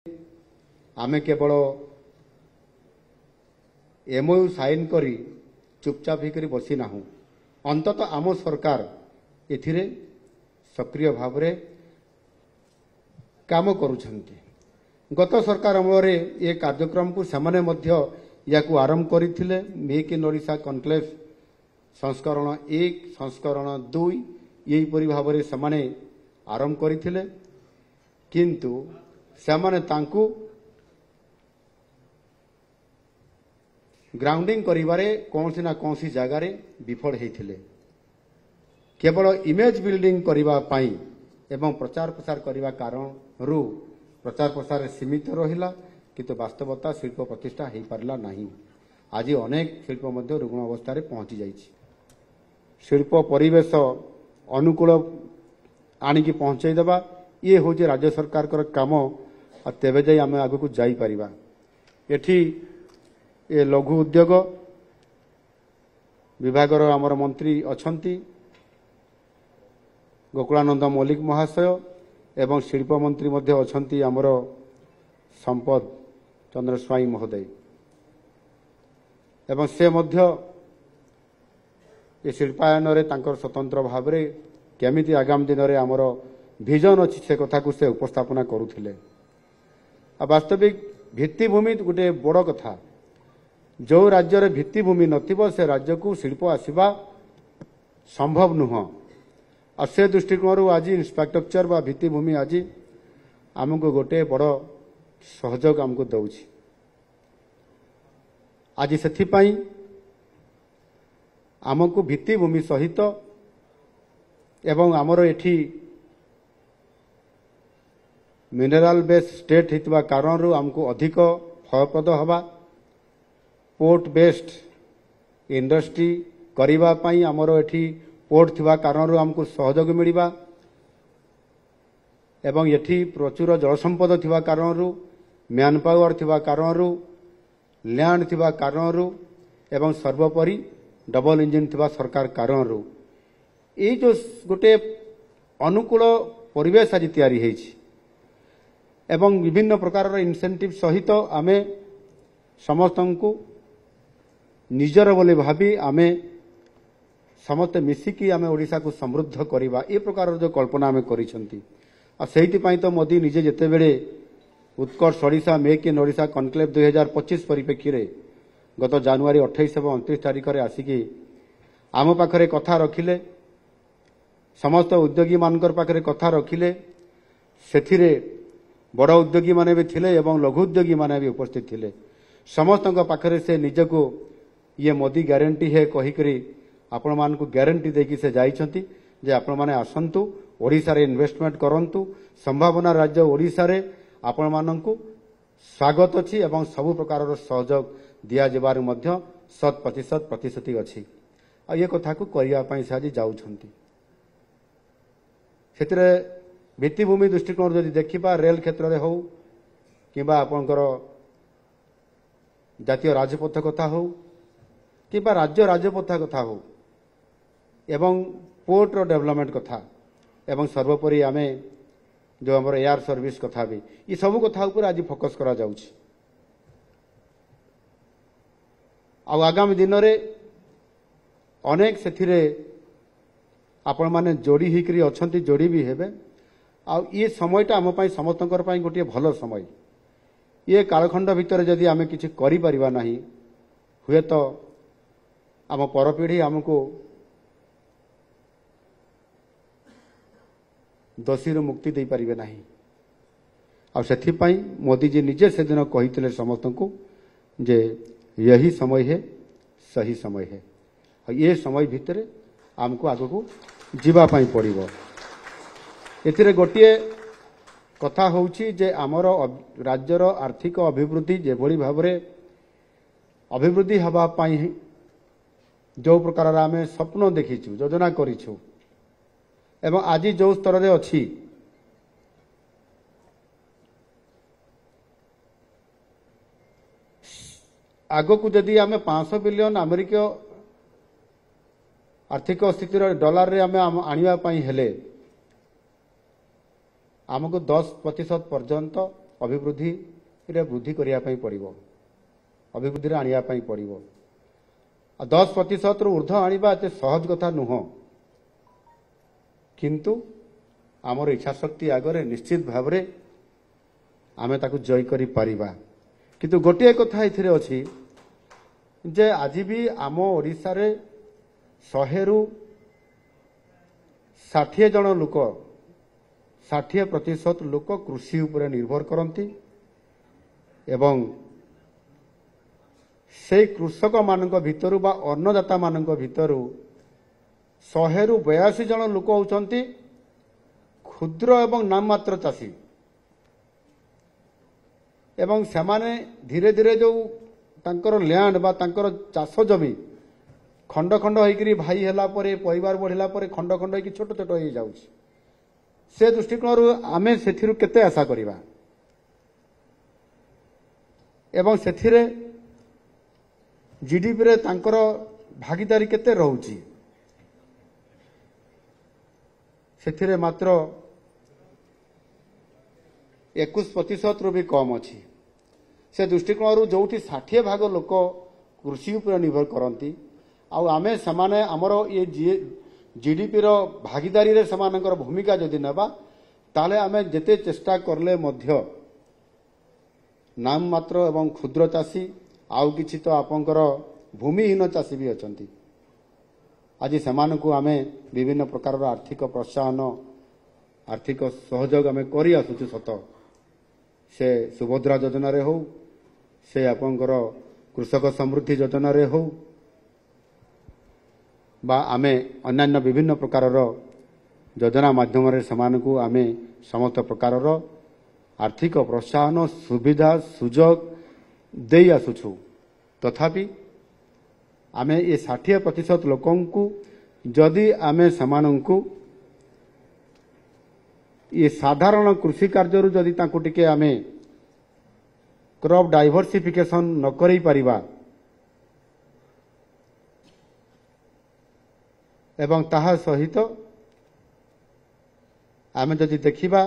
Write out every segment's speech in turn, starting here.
आमे केवल MOU sign करी चुपचाप होकर बसी ना अंतत आम सरकार एथिरे सक्रिय भाव रे काम करुछंती। गत सरकार अमल ये कार्यक्रम को सेमाने मध्य याकू आरंभ करथिले। मेक इन ओडिशा कॉन्क्लेव संस्करण 1 संस्करण 2 यही परि भाव रे सेमाने आरंभ करथिले, किंतु सेमाने तांकू ग्राउंडिंग करिवारे कौनसी ना कौनसी जगार विफल होते। केवल इमेज बिल्डिंग करबा पाई एवं प्रचार प्रसार करने कारण प्रचार प्रसार सीमित रहिला, किंतु वास्तवता शिल्प प्रतिष्ठा हो पारला नहीं। आज अनेक शिल्प मध्य रुग्ण अवस्था रे पहुंची जाइछि। शिल्प परिवेश अनुकूल आनिकी पहुंचाई देबा ये हूँ राज्य सरकार काम। तेबे जाई आमे आगु को जाई परिबा। एठी ए लघु उद्योग विभाग आमर मंत्री अछंती गोकुलानंद मल्लिक महाशय एवं शिल्प मंत्री मध्य अछंती आमर संपद चंद्र स्वाई महोदय एवं से मध्य ये शिल्पायन रे तांकर स्वतंत्र भाव रे केमिति आगामी दिन में आमर विजन अच्छी से कथा को से उपस्थापना करुथिले। वास्तविक भित्तिभूमि गोटे बड़ कथा। जो राज्य भित्तिभूमि नथिबो से राज्य को शिल्प आसीबा संभव नुह। और से दृष्टिकोण आज इंफ्रास्ट्रक्चर बा भित्तिभूमि आज आमको गोटे बड़ सहयोग आमको दउछि। आज सेथिपाई आमको भित्तिभूमि सहित एवं आमर एठी मिनरल बेस्ड स्टेट हितवा कारण आमको अधिक फलप्रद हवा। पोर्ट बेस्ड इंडस्ट्री करिबा पाई आमर एठी पोर्ट थिबा कारण आमको सहयोग मिलिबा एवं एठी प्रचुर जल संपद थिबा कारण मैन पावर थिबा कारण लैंड थिबा कारण एवं सर्वोपरि डबल इंजिन थिबा सरकार कारण ये जो गोटे अनुकूल परिवेश आज तैयारी हेछि एवं विभिन्न प्रकार इनसेंटिव सहित आमे समस्तंकु निजर बोले भावी आमे समस्त मिसिकी आमे ओडिशा को समृद्ध करिबा ए प्रकार जो कल्पना आमे करिसंती। आ सेहिति पई तो मोदी निजे जेते बेले Utkarsh Odisha make in Odisha conclave 2025 परिप्रेक्षी रे गत जनवरी 28 एवं 29 तारिख रे आसिकी आम पाखरे कथा रखिले। समस्त उद्योगी मानकर पाखरे कथा रखिले। सेथिरे बड़ उद्योगी माने भी थिले एवं लघु उद्योगी माने भी उपस्थित थिले। समस्त पाखरे से निजको ये मोदी गारंटी है कहीकरी आपण मान को गारंटी देकी से जाइछंती जे आपण माने आसंतु ओडिसा रे इन्वेस्टमेंट करंतु। संभावना राज्य ओडिसा रे आपण माननकु स्वागत अछि एवं सब प्रकार सहयोग दिया जेबार मध्य 100% प्रतिशत अछि। आ ये कथा को करिया पई से आज जाउछंती। क्षेत्र भित्तिभूमि दृष्टिकोण जदि देखिबा रेल क्षेत्र रे हो किबा आपनकर जातीय राजपथ कथा हो किबा राज्य राजपथ कथा हो एवं पोर्ट रो डेवलपमेंट कथा एवं सर्वोपरि आमे जो हमर एयर सर्विस कथा भी ये सब कथा ऊपर आज फोकस करा जाउछि। आ आगामी दिन रे अनेक सेथिरे आपण माने जोड़ी हिकरी अछंती जोड़ी भी हेबे। आ ये समयटा आम पाई समस्तंकर पाई गोटे भल समय। ये कालखंड भितर जदि आमे किछि करि परिबा नाही हुए तो आम परपीढ़ी आमको दोषी मुक्ति दे पारिबे नाही। आ सेथिपाई मोदी जी निजे से दिन कहितले समस्त को जे यही समय है सही समय है। और ये समय भितर आमको आगको जीवा पाई पड़िबो। एथिरे गोटिए कथा होउछि जे आमर राज्यर आर्थिक अभिवृद्धि जेभଳି भाबरे अभिवृद्धि हवा पाई जो प्रकार आमे स्वप्न देखिछु योजना करिछु एवं आज जो स्तर रे अछि आगो को जदि आमे 500 बिलियन अमेरिका आर्थिक स्थिति डॉलर रे आमे आनिबा पाई हेले आमको 10% पर्यंत ଅଭିବୃଦ୍ଧିରେ ବୃଦ୍ଧି କରିବା ପାଇଁ ପଡ଼ିବ, ଅଭିବୃଦ୍ଧିରେ ଆଣିବା ପାଇଁ ପଡ଼ିବ। 10%ରୁ ଉର୍ଦ୍ଧ୍ୱ ଆଣିବା ଏତେ ସହଜ କଥା ନୁହଁ, କିନ୍ତୁ ଆମର ଇଚ୍ଛାଶକ୍ତି ଆଗରେ ନିଶ୍ଚିତ ଭାବରେ ଆମେ ତାକୁ ଜୟ କରିପାରିବା। କିନ୍ତୁ ଗୋଟିଏ କଥା ଏଥିରେ ଅଛି ଯେ ଆଜି ବି ଆମ ଓଡ଼ିଶାରେ 100ରୁ 60 ଜଣ ଲୋକ 60% ଲୋକ କୃଷି ଉପରେ ନିର୍ଭର କରନ୍ତି ଏବଂ ସେହି କୃଷକମାନଙ୍କ ଭିତରୁ ବା ଅନ୍ନଦାତାମାନଙ୍କ ଭିତରୁ 100ରୁ 82 ଜଣ ଲୋକ ହେଉଛନ୍ତି କ୍ଷୁଦ୍ର ଏବଂ ନାମମାତ୍ର ଚାଷୀ ଏବଂ ସେମାନେ ଧୀରେ ଧୀରେ ଯେଉଁ ତାଙ୍କର ଲ୍ୟାଣ୍ଡ ବା ତାଙ୍କର ଚାଷ ଜମି ଖଣ୍ଡ ଖଣ୍ଡ ହୋଇକରି ଭାଇ ହେଲା ପରେ ପରିବାର ବଢ଼ିଲା ପରେ ଖଣ୍ଡ ଖଣ୍ଡ ହୋଇକି ଛୋଟ ଛୋଟ ହୋଇଯାଉଛି। ସେ ଦୃଷ୍ଟିକୋଣରୁ ଆମେ ସେଥିରୁ କେତେ ଆଶା କରିବା ଏବଂ ସେଥିରେ ଜିଡିପିରେ ତାଙ୍କର ଭାଗିଦାରୀ କେତେ ରହୁଛି, ସେଥିରେ ମାତ୍ର 21%ରୁ ବି କମ୍ ଅଛି। ସେ ଦୃଷ୍ଟିକୋଣରୁ ଯେଉଁଠି 60% ଲୋକ କୃଷି ଉପରେ ନିର୍ଭର କରନ୍ତି ଆଉ ଆମେ ସେମାନେ ଆମର ଏ ଜିଡିପିର ଭାଗିଦାରୀରେ ସେମାନଙ୍କର ଭୂମିକା ଯଦି ନେବା ତାହେଲେ ଆମେ ଯେତେ ଚେଷ୍ଟା କଲେ ମଧ୍ୟ ନାମମାତ୍ର ଏବଂ କ୍ଷୁଦ୍ର ଚାଷୀ ଆଉ କିଛି ତ ଆପଣଙ୍କର ଭୂମିହୀନ ଚାଷୀ ବି ଅଛନ୍ତି। ଆଜି ସେମାନଙ୍କୁ ଆମେ ବିଭିନ୍ନ ପ୍ରକାରର ଆର୍ଥିକ ପ୍ରୋତ୍ସାହନ ଆର୍ଥିକ ସହଯୋଗ ଆମେ କରି ଆସୁଛୁ ସତ, ସେ ସୁଭଦ୍ରା ଯୋଜନାରେ ହେଉ, ସେ ଆପଣଙ୍କର କୃଷକ ସମୃଦ୍ଧି ଯୋଜନାରେ ହେଉ ବା ଆମେ ଅନ୍ୟାନ୍ୟ ବିଭିନ୍ନ ପ୍ରକାରର ଯୋଜନା ମାଧ୍ୟମରେ ସେମାନଙ୍କୁ ଆମେ ସମସ୍ତ ପ୍ରକାରର ଆର୍ଥିକ ପ୍ରୋତ୍ସାହନ ସୁବିଧା ସୁଯୋଗ ଦେଇ ଆସୁଛୁ। ତଥାପି ଆମେ ଏ 60% ଲୋକଙ୍କୁ ଯଦି ଆମେ ସେମାନଙ୍କୁ ଏ ସାଧାରଣ କୃଷି କାର୍ଯ୍ୟରୁ ଯଦି ତାଙ୍କୁ ଟିକେ ଆମେ କ୍ରପ୍ ଡାଇଭର୍ସିଫିକେସନ୍ ନ କରିପାରିବା ଏବଂ ତାହା ସହିତ ଆମେ ଯଦି ଦେଖିବା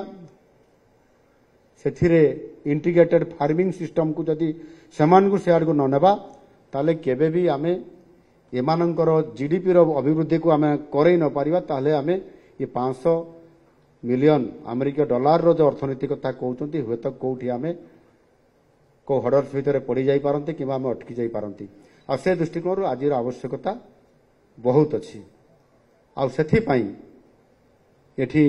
ସେଥିରେ ଇଣ୍ଟିଗ୍ରେଟେଡ୍ ଫାର୍ମିଂ ସିଷ୍ଟମକୁ ଯଦି ସେମାନଙ୍କୁ ସେଆଡ଼କୁ ନ ନେବା ତାହେଲେ କେବେ ବି ଆମେ ଏମାନଙ୍କର ଜିଡିପିର ଅଭିବୃଦ୍ଧିକୁ ଆମେ କରେଇ ନ ପାରିବା। ତାହେଲେ ଆମେ ଏ 500 ମିଲିୟନ ଆମେରିକୀୟ ଡଲାରର ଯେଉଁ ଅର୍ଥନୀତି କଥା କହୁଛନ୍ତି ହୁଏତ କେଉଁଠି ଆମେ କେଉଁ ହଡର୍ସ ଭିତରେ ପଡ଼ିଯାଇପାରନ୍ତି କିମ୍ବା ଆମେ ଅଟକି ଯାଇପାରନ୍ତି। ଆଉ ସେ ଦୃଷ୍ଟିକୋଣରୁ ଆଜିର ଆବଶ୍ୟକତା ବହୁତ ଅଛି। ଆଉ ସେଥିପାଇଁ ଏଠି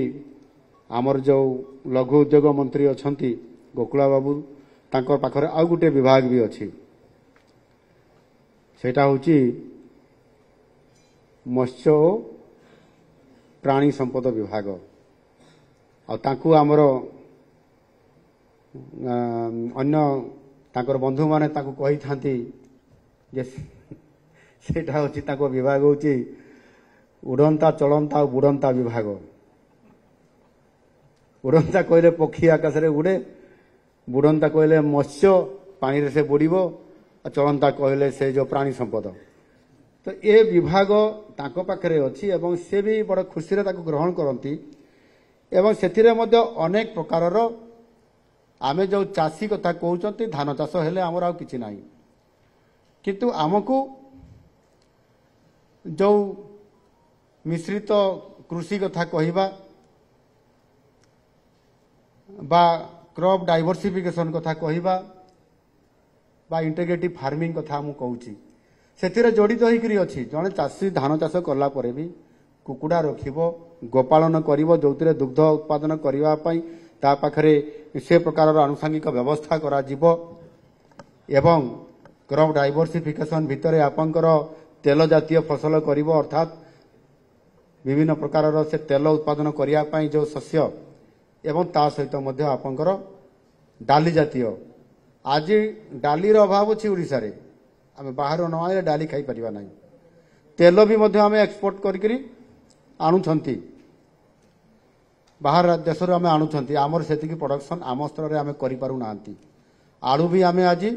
ଆମର ଯେଉଁ ଲଘୁ ଉଦ୍ୟୋଗ ମନ୍ତ୍ରୀ ଅଛନ୍ତି ଗୋକୁଳା ବାବୁ, ତାଙ୍କ ପାଖରେ ଆଉ ଗୋଟିଏ ବିଭାଗ ବି ଅଛି, ସେଇଟା ହେଉଛି ମତ୍ସ୍ୟ ଓ ପ୍ରାଣୀ ସମ୍ପଦ ବିଭାଗ। ଆଉ ତାଙ୍କୁ ଆମର ଅନ୍ୟ ତାଙ୍କର ବନ୍ଧୁମାନେ ତାଙ୍କୁ କହିଥାନ୍ତି ଯେ ସେଇଟା ହେଉଛି ତାଙ୍କ ବିଭାଗ ହେଉଛି ଉଡ଼ନ୍ତା ଚଳନ୍ତା ଆଉ ବୁଡ଼ନ୍ତା ବିଭାଗ। ଉଡ଼ନ୍ତା କହିଲେ ପକ୍ଷୀ ଆକାଶରେ ଉଡ଼େ, ବୁଡ଼ନ୍ତା କହିଲେ ମତ୍ସ୍ୟ ପାଣିରେ ସେ ବୁଡ଼ିବ, ଆଉ ଚଳନ୍ତା କହିଲେ ସେ ଯେଉଁ ପ୍ରାଣୀ ସମ୍ପଦ। ତ ଏ ବିଭାଗ ତାଙ୍କ ପାଖରେ ଅଛି ଏବଂ ସେ ବି ବଡ଼ ଖୁସିରେ ତାକୁ ଗ୍ରହଣ କରନ୍ତି ଏବଂ ସେଥିରେ ମଧ୍ୟ ଅନେକ ପ୍ରକାରର ଆମେ ଯେଉଁ ଚାଷୀ କଥା କହୁଛନ୍ତି ଧାନ ଚାଷ ହେଲେ ଆମର ଆଉ କିଛି ନାହିଁ, କିନ୍ତୁ ଆମକୁ ଯେଉଁ ମିଶ୍ରିତ କୃଷି କଥା କହିବା ବା କ୍ରପ୍ ଡାଇଭର୍ସିଫିକେସନ୍ କଥା କହିବା ବା ଇଣ୍ଟିଗ୍ରେଟିଭ୍ ଫାର୍ମିଂ କଥା ମୁଁ କହୁଛି, ସେଥିରେ ଜଡ଼ିତ ହୋଇକରି ଅଛି। ଜଣେ ଚାଷୀ ଧାନ ଚାଷ କଲା ପରେ ବି କୁକୁଡ଼ା ରଖିବ, ଗୋପାଳନ କରିବ, ଯେଉଁଥିରେ ଦୁଗ୍ଧ ଉତ୍ପାଦନ କରିବା ପାଇଁ ତା ପାଖରେ ସେ ପ୍ରକାରର ଆନୁଷଙ୍ଗିକ ବ୍ୟବସ୍ଥା କରାଯିବ ଏବଂ କ୍ରପ୍ ଡାଇଭର୍ସିଫିକେସନ୍ ଭିତରେ ଆପଣଙ୍କର ତେଲ ଜାତୀୟ ଫସଲ କରିବ, ଅର୍ଥାତ୍ ବିଭିନ୍ନ ପ୍ରକାରର ସେ ତେଲ ଉତ୍ପାଦନ କରିବା ପାଇଁ ଯେଉଁ ଶସ୍ୟ ଏବଂ ତା ସହିତ ମଧ୍ୟ ଆପଣଙ୍କର ଡାଲି ଜାତୀୟ। ଆଜି ଡାଲିର ଅଭାବ ଅଛି ଓଡ଼ିଶାରେ, ଆମେ ବାହାରୁ ନ ଆଣିଲେ ଡାଲି ଖାଇପାରିବା ନାହିଁ। ତେଲ ବି ମଧ୍ୟ ଆମେ ଏକ୍ସପୋର୍ଟ କରିକି ଆଣୁଛନ୍ତି, ବାହାର ଦେଶରୁ ଆମେ ଆଣୁଛନ୍ତି, ଆମର ସେତିକି ପ୍ରଡକ୍ସନ୍ ଆମ ସ୍ତରରେ ଆମେ କରିପାରୁନାହାନ୍ତି। ଆଳୁ ବି ଆମେ ଆଜି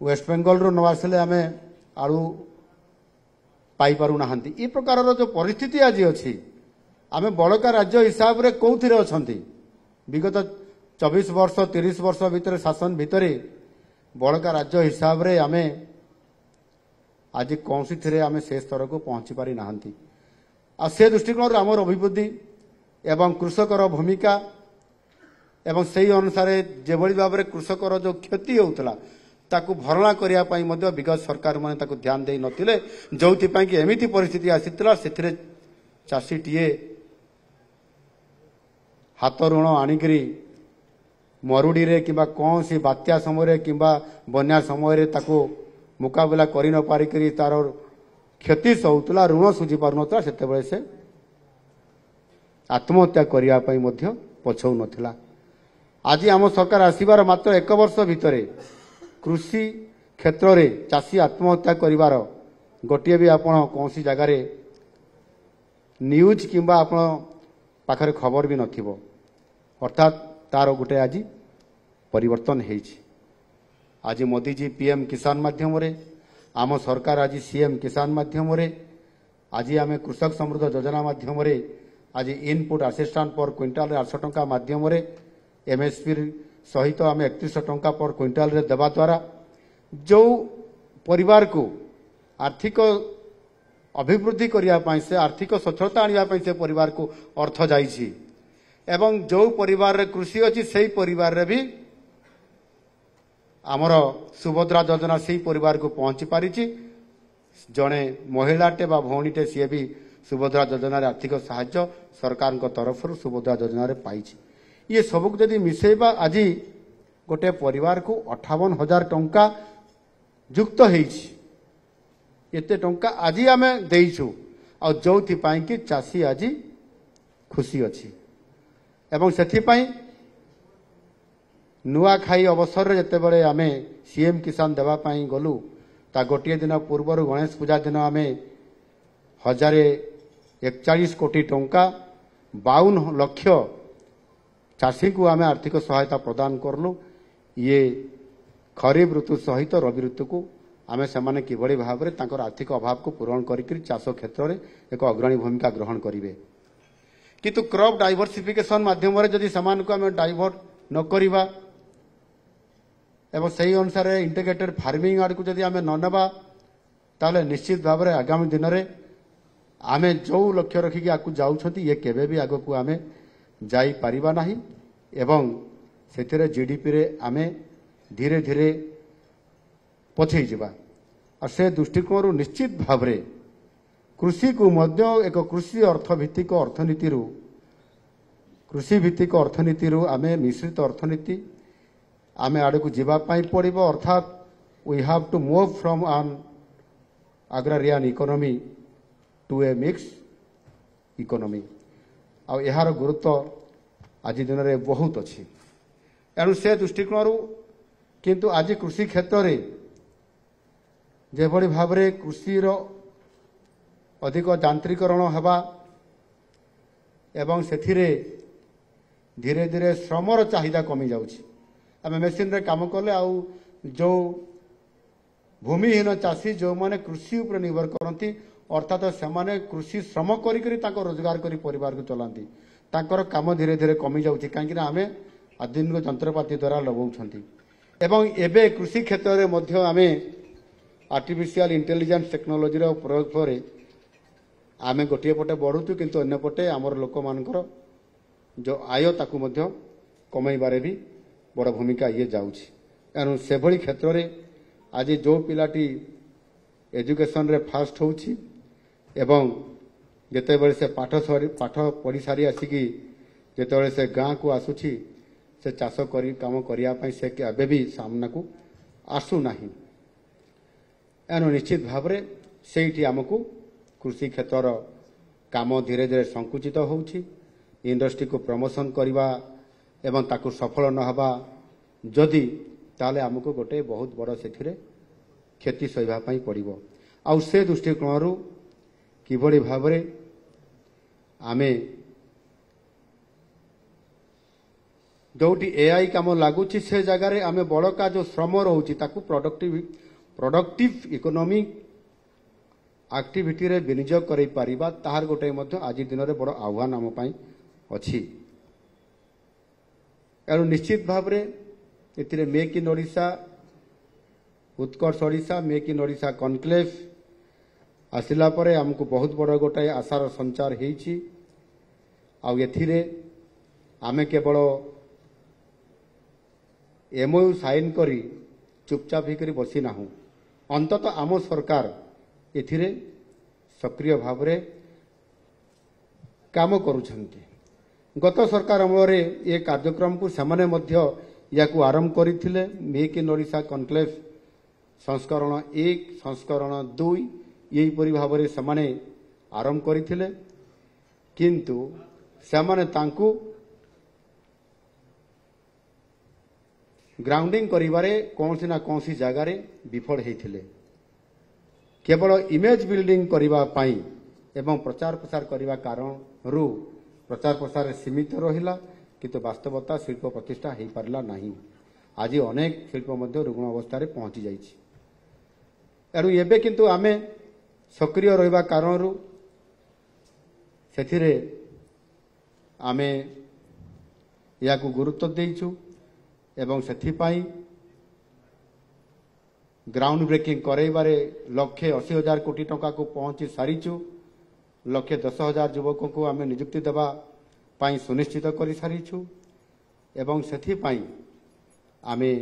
ୱେଷ୍ଟବେଙ୍ଗଲରୁ ନ ଆସିଲେ ଆମେ ଆଳୁ ପାଇପାରୁନାହାନ୍ତି। ଏ ପ୍ରକାରର ଯେଉଁ ପରିସ୍ଥିତି ଆଜି ଅଛି, ଆମେ ବଳକା ରାଜ୍ୟ ହିସାବରେ କେଉଁଥିରେ ଅଛନ୍ତି? ବିଗତ 24 वर्ष 30 वर्ष भितर शासन भितर बड़का राज्य हिसाब रे आमे आज कौन थे आम से स्तर को पहुंची पारि नाहंती आ से दृष्टिकोण आमर अभिवृद्धि एवं कृषकर भूमिका एवं सही अनुसार जो भाव में कृषकर जो क्षति होता ताकू भरणा करने विगत सरकार मैंने ध्यान दे नथिले जो कि एमिति परिस्थिति आसीला से चाषीटीए हाथ ऋण आणिकी मरुड़ी रे किंबा कौन सी बात्या समय किंबा बन्या समय ताकू मुकाबला करि न पारिकरी तार क्षति सहूला ऋण सुझी पारुनता से आत्महत्या करने पछौ नथिला। आज आम सरकार आसीबार मात्र 1 वर्ष भितर कृषि क्षेत्र में चाषी आत्महत्या करिवार गोटे भी आपण कौन सी जगार न्यूज किंबा आपण पाखरे खबर भी नथिबो अर्थात तार गोटे आज परिवर्तन हेछि। आज मोदी जी पीएम किसान माध्यम रे आम सरकार आज सीएम किसान माध्यम रे आज आम कृषक समृद्ध योजना माध्यम रे आज इनपुट असिस्टेंट पर क्विंटाल 800 टंका माध्यम रे एमएसपी सहित आम 3100 टंका पर क्विंटाल रे देवा द्वारा जो परिवार को आर्थिक अभिवृद्धि करने से आर्थिक सच्छलता आने से परिवार को अर्थ जाइछि एवं जो परिवार रे कृषि अच्छी से परिवार रे भी आमर सुभद्रा योजना से परिवार को पहुंची पारी जड़े महिलाटे बा भौणीटे सी भी सुभद्रा योजना आर्थिक साहाय्य सरकार तरफ सुभद्रा योजना पाई ये सबक जदि मिसेबा आज गोटे परिवार को 58,000 टंका युक्त होते टंका आज आम देचु आ जो कि चाषी आज खुशी अच्छी एवं से नुआ खाई अवसर जिते बड़े आम सीएम किसान देवाई गलु ता गोटे दिन पूर्वर गणेश पूजा दिन आम 1,041 कोटी टंका 52 लाख चाषी को आम आर्थिक सहायता प्रदान करलु। ये खरीफ ऋतु सहित रवि ऋतु को आम से किभली भाव में तांकर आर्थिक अभाव को पूरण कर चाष क्षेत्र में एक अग्रणी भूमिका ग्रहण करेंगे किंतु क्रॉप डाइवर्सिफिकेशन माध्यम जदि सामान को आम डाइवर्ट न करिबा एवं सही अनुसार इंटीग्रेटेड फार्मिंग आड़ को जदि आम न नेबा ताले निश्चित भाव में आगामी दिन में आम जो लक्ष्य रखिकी आगु जाउछंती ये केबे भी आगो को आम जाई पारिबा नाही एवं सेथिरे जीडीपी रे आम धीरे धीरे पछई जिबा और से दृष्टिकोण निश्चित भाव में कृषि को मध्य एक कृषि अर्थभित्तिक अर्थनीति कृषि भित्तिक अर्थनीति आम मिश्रित अर्थनीति आम आड़ को जीवाई पड़ो अर्थात we have to move from an agrarian economy to a mix economy आ यार गुरुत्व आज दिन में बहुत अच्छी एणु से दृष्टिकोण किंतु आज कृषि क्षेत्र में जेभली भाव में कृषि अधिक यांत्रिकरण हवा एवं सेथिरे धीरे धीरे श्रमर चाहिदा कमी जाउछि आम मेसीन रे काम कले आउ जो भूमिहीन चाषी जो माने कृषि उपर निर्भर करती अर्थात से कृषि श्रम करी रोजगार करी परिवार को चलांती तांकर काम धीरे धीरे कमी जाउछि कहीं आम आधुनिक जंत्रपाति द्वारा लगाउछंती एवं एबे कृषि क्षेत्र में मध्य आम आर्टिफिशियल इंटेलिजेंस टेक्नोलोजी रो प्रयोग पर आम गोटे पटे बढ़ुचु किंतु अन्य पटे आमर लोक मानकर जो आय ताकू मध्य कमाइबारे भी बड़ भूमिका ये जाउछि एणु से भली क्षेत्र में आज जो पिलाटी एजुकेशन रे फास्ट होउछि एवं जेतेबेले से पाठ पढ़ी सारी आसिकी जेतेबेले से गाँ को आसुछि से चाष करी काम करिया पई से केबे भी सामना को आसु नाही एणु निश्चित भाव में सेठी आमको कृषि क्षेत्र काम धीरे धीरे संकुचित होउछि इंडस्ट्री को प्रमोशन करवा एवं ताकू सफल न हवा जदि ताले आमको गोटे बहुत बड़ से क्षति सहिबा पई पड़िबो आउ से दृष्टिकोण किभली भाव में आमे जोटी एआई काम लगुच से जगार आम बड़का जो श्रम रोचे प्रोडक्टिव इकोनॉमिक एक्टिविटी रे विनियोग करै पारिबा ताहार गोटे मध्य आज दिन में बड़ आह्वान आम पई अछि एणु निश्चित भाव में make in Odisha Utkarsh Odisha make in Odisha conclave आसिला परे हमको बहुत बड़ गोटाए आशार संचार होईछि। आउ एथिरे आमे केवल एमओयू साइन करी चुपचाप होकर बसी नाहु, अंततः आम सरकार एथिरे सक्रिय भाव में काम करुछंती। गत सरकार अमल ये कार्यक्रम को सेमाने मध्य याकू आरंभ करथिले। मेक इन ओडिशा कनक्लेव संस्करण 1 संस्करण 2 यही परि भाव में सेमाने आरंभ करथिले, किंतु सेमाने तांकू ग्राउंडिंग करिबारे कौनसी ना कौनसी जगार विफल होते। केवल इमेज बिल्डिंग करबा पाई एवं प्रचार प्रसार करबा कारण रु प्रचार प्रसार सीमित रहिला, किंतु वास्तवता शिल्प प्रतिष्ठा हो पारला नहीं। आज अनेक शिल्प मध्य रुग्ण अवस्था पहुंची जाइछि। एणु एबे किंतु आमे सक्रिय रहिबा कारण सेथिरे आमे याकू गुरुत्व देइछु एवं सेथिपाई ग्राउंड ब्रेकिंग करैबारे 1,80,000 कोटी टंका को पहुंची सारिछु। 1,10,000 युवकों को आमे नियुक्ति देवा पाई सुनिश्चित कर सारिछु एवं सेथिपाई आमे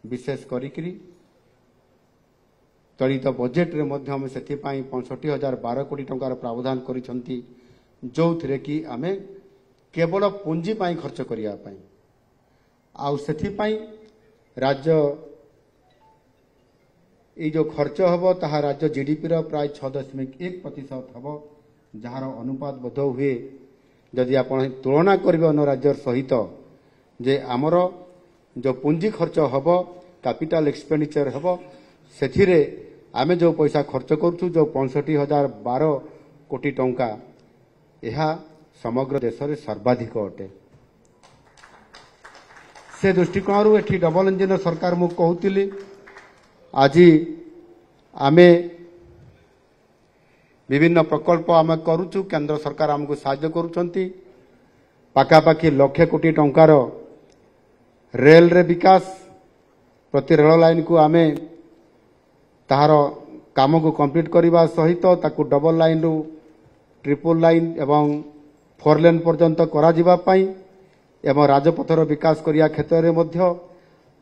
विशेष करिकरी चलित बजेट रे मध्य आमे सेथिपाई 65,012 कोटी टंकार प्रावधान करिसंती, जो कि आमे केवल पुंजी पाई खर्च करिया पाई। आउ सेथिपाई राज्य ये जो खर्च हम ताहा राज्य जीडीपी रो प्राय 6.1% हम, जार अनुपात बोध हुए जदि आप तुलना करेंगे अन्य राज्य सहित जे आमर जो पुंजी खर्च हम कैपिटल एक्सपेंडिचर हम से आमे जो पैसा खर्च करूँ जो 65,012 कोटी टंका यह समग्र देश में सर्वाधिक अटे। से दृष्टिकोण एठी डबल इंजिन सरकार मु कहूली। आज आमे विभिन्न प्रकल्प आमे करूचु, केंद्र सरकार हमको साहाय्य करुचंती। पाखापाखि 1,00,000 कोटी टंकार रेल रे विकास, प्रति रेल लाइन को आमे ताहार काम को कंप्लीट करने सहित ताकू डबल लाइन रु ट्रिपल लाइन एवं 4 लेन पर्यंत करा जिबा पाई एवं राजपथर विकास करिया क्षेत्र में मध्य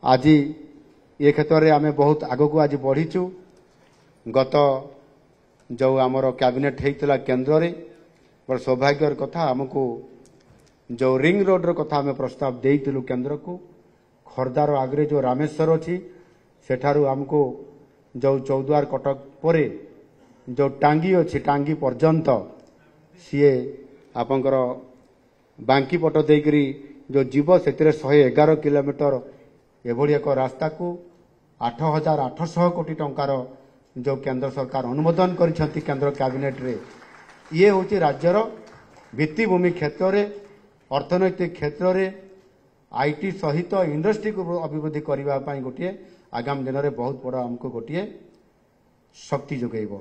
आज ये क्षेत्र में आमे बहुत आगो को आज बढ़ीचु। गत जो आमर कैबिनेट होता केन्द्र में बड़ सौभाग्यर कथा आमको जो रिंग रोड कथा आमे प्रस्ताव देइतिलु केन्द्र को। खर्दार आगरे जो रामेश्वर अच्छी सेठारु आमको जो चौद्वार कटक परे जो टांगी अच्छी टांगी पर्यंत सीए आपंकर बांकी पट देकरी जो जीव से 111 किलोमीटर एभली एक रास्ता को 8,800 कोटी टंकार जो केंद्र सरकार अनुमोदन करिसेंती केंद्र कैबिनेट रे। ये होची राज्यर भित्तिभूमि क्षेत्र रे, अर्थनैतिक क्षेत्र रे, आईटी सहित इंडस्ट्री को अभिवृद्धि करने गोटे आगामी दिन में बहुत बड़ा हमको गोटे शक्ति जोगेब।